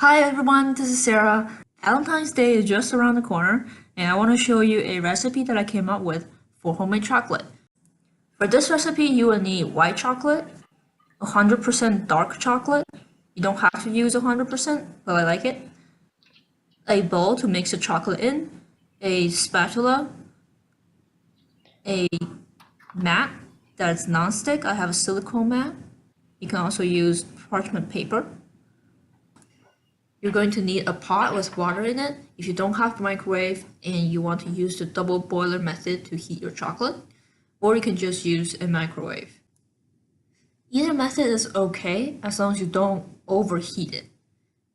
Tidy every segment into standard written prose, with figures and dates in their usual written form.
Hi everyone, this is Sarah. Valentine's Day is just around the corner, and I want to show you a recipe that I came up with for homemade chocolate. For this recipe, you will need white chocolate, 100% dark chocolate. You don't have to use 100%, but I like it. A bowl to mix the chocolate in, a spatula, a mat that's non-stick. I have a silicone mat. You can also use parchment paper. You're going to need a pot with water in it if you don't have the microwave and you want to use the double boiler method to heat your chocolate, or you can just use a microwave. Either method is okay as long as you don't overheat it,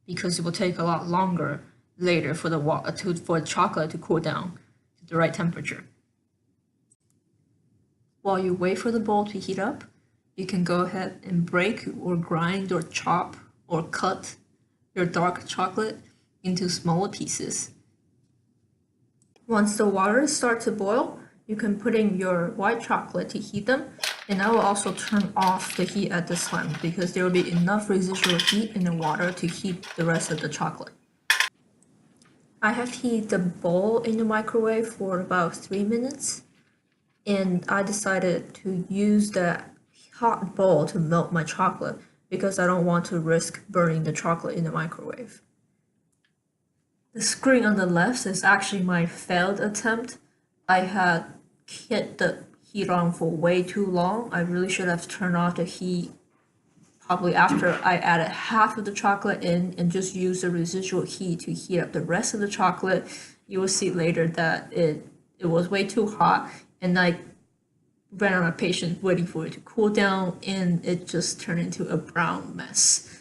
because it will take a lot longer later for the chocolate to cool down to the right temperature. While you wait for the bowl to heat up, you can go ahead and break or grind or chop or cut your dark chocolate into smaller pieces. Once the water starts to boil, you can put in your white chocolate to heat them, and I will also turn off the heat at this time because there will be enough residual heat in the water to heat the rest of the chocolate. I have heated the bowl in the microwave for about 3 minutes, and I decided to use the hot bowl to melt my chocolate because I don't want to risk burning the chocolate in the microwave. The screen on the left is actually my failed attempt. I had kept the heat on for way too long. I really should have turned off the heat probably after I added half of the chocolate in and just used the residual heat to heat up the rest of the chocolate. You will see later that it was way too hot and I ran out of patience waiting for it to cool down and it just turned into a brown mess.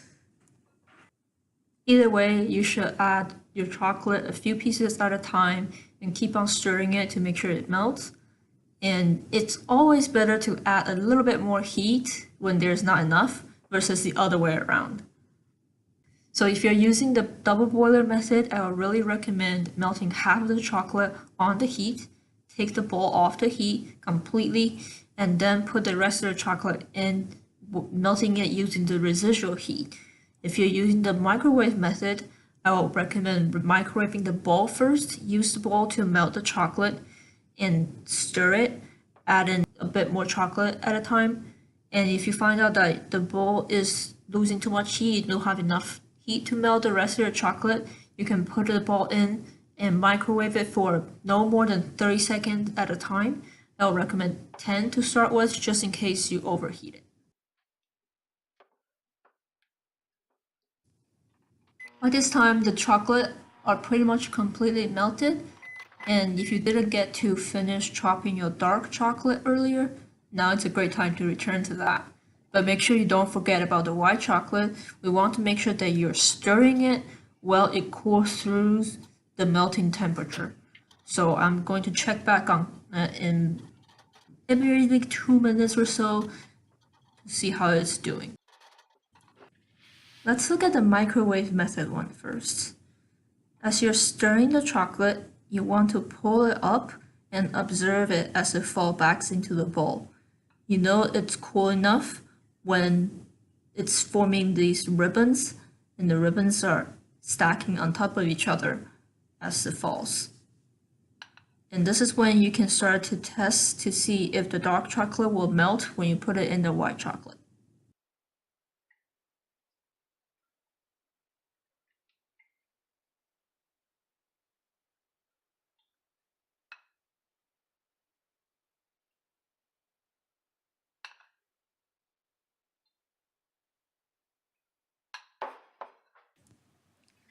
Either way, you should add your chocolate a few pieces at a time and keep on stirring it to make sure it melts. And it's always better to add a little bit more heat when there's not enough versus the other way around. So if you're using the double boiler method, I would really recommend melting half of the chocolate on the heat, take the bowl off the heat completely, and then put the rest of the chocolate in, melting it using the residual heat. If you're using the microwave method, I will recommend microwaving the bowl first. Use the bowl to melt the chocolate and stir it, add in a bit more chocolate at a time. And if you find out that the bowl is losing too much heat, you don't have enough heat to melt the rest of your chocolate, you can put the bowl in and microwave it for no more than 30 seconds at a time. I would recommend 10 to start with, just in case you overheat it. By this time, the chocolate are pretty much completely melted, and if you didn't get to finish chopping your dark chocolate earlier, now it's a great time to return to that. But make sure you don't forget about the white chocolate. We want to make sure that you're stirring it while it cools through the melting temperature. So I'm going to check back on in maybe like 2 minutes or so to see how it's doing. Let's look at the microwave method one first. As you're stirring the chocolate, you want to pull it up and observe it as it falls back into the bowl. You know it's cool enough when it's forming these ribbons and the ribbons are stacking on top of each other as it falls. And this is when you can start to test to see if the dark chocolate will melt when you put it in the white chocolate.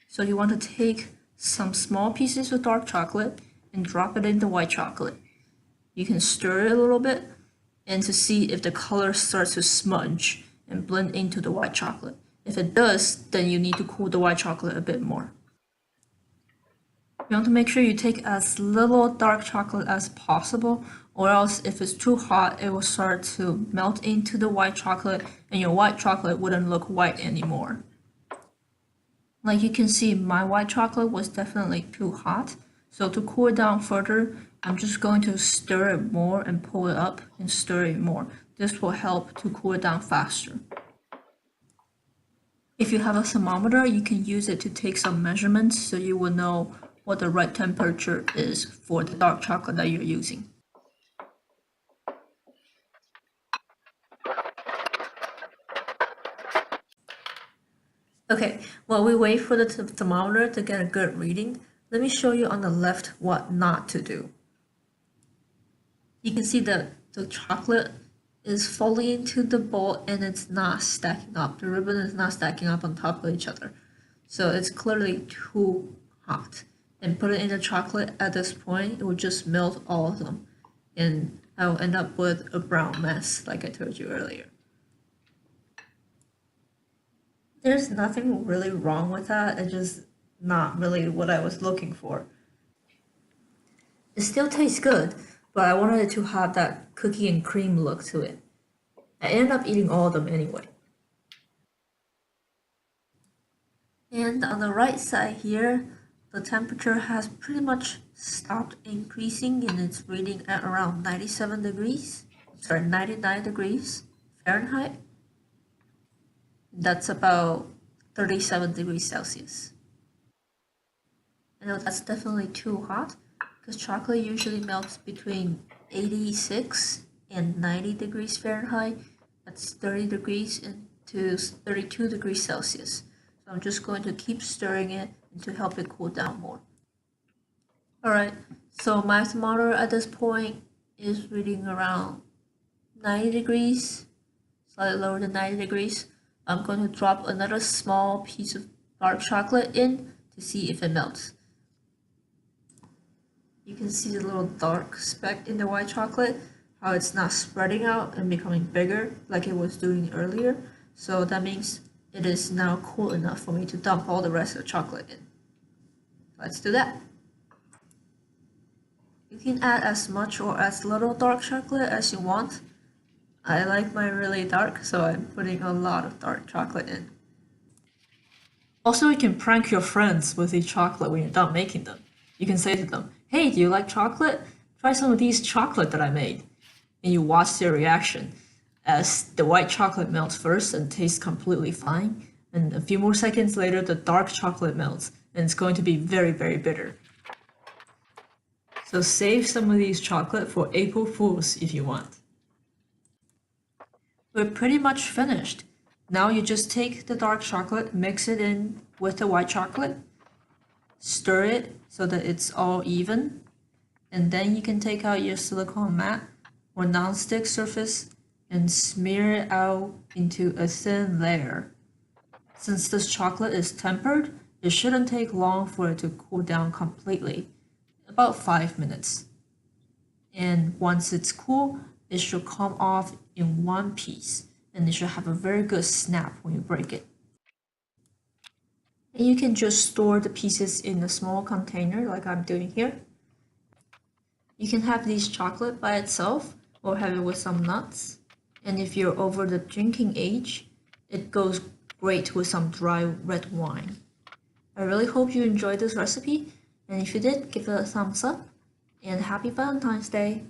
So you want to take some small pieces of dark chocolate and drop it in the white chocolate. You can stir it a little bit and to see if the color starts to smudge and blend into the white chocolate. If it does, then you need to cool the white chocolate a bit more. You want to make sure you take as little dark chocolate as possible, or else if it's too hot, it will start to melt into the white chocolate and your white chocolate wouldn't look white anymore. Like you can see, my white chocolate was definitely too hot. So to cool it down further, I'm just going to stir it more and pull it up and stir it more. This will help to cool it down faster. If you have a thermometer, you can use it to take some measurements so you will know what the right temperature is for the dark chocolate that you're using. Okay, while we wait for the thermometer to get a good reading, let me show you on the left what not to do. You can see that the chocolate is falling into the bowl and it's not stacking up. The ribbon is not stacking up on top of each other. So it's clearly too hot. And put it in the chocolate at this point, it will just melt all of them. And I'll end up with a brown mess, like I told you earlier. There's nothing really wrong with that. It's just not really what I was looking for. It still tastes good, but I wanted it to have that cookie and cream look to it. I ended up eating all of them anyway. And on the right side here, the temperature has pretty much stopped increasing and it's reading at around 99 degrees Fahrenheit. That's about 37 degrees Celsius. I know that's definitely too hot because chocolate usually melts between 86 and 90 degrees Fahrenheit. That's 30 degrees to 32 degrees Celsius. So I'm just going to keep stirring it to help it cool down more. Alright, so my thermometer at this point is reading around 90 degrees, slightly lower than 90 degrees. I'm going to drop another small piece of dark chocolate in to see if it melts. You can see the little dark speck in the white chocolate, how it's not spreading out and becoming bigger like it was doing earlier. So that means it is now cool enough for me to dump all the rest of the chocolate in. Let's do that. You can add as much or as little dark chocolate as you want. I like mine really dark, so I'm putting a lot of dark chocolate in. Also, you can prank your friends with the chocolate when you're done making them. You can say to them, "Hey, do you like chocolate? Try some of these chocolate that I made." And you watch their reaction as the white chocolate melts first and tastes completely fine. And a few more seconds later, the dark chocolate melts and it's going to be very, very bitter. So save some of these chocolate for April Fools if you want. We're pretty much finished. Now you just take the dark chocolate, mix it in with the white chocolate, stir it so that it's all even, and then you can take out your silicone mat or non-stick surface and smear it out into a thin layer. Since this chocolate is tempered, it shouldn't take long for it to cool down completely, about 5 minutes. And once it's cool, it should come off in one piece and it should have a very good snap when you break it. And you can just store the pieces in a small container like I'm doing here. You can have these chocolate by itself or have it with some nuts. And if you're over the drinking age, it goes great with some dry red wine. I really hope you enjoyed this recipe, and if you did, give it a thumbs up, and happy Valentine's Day!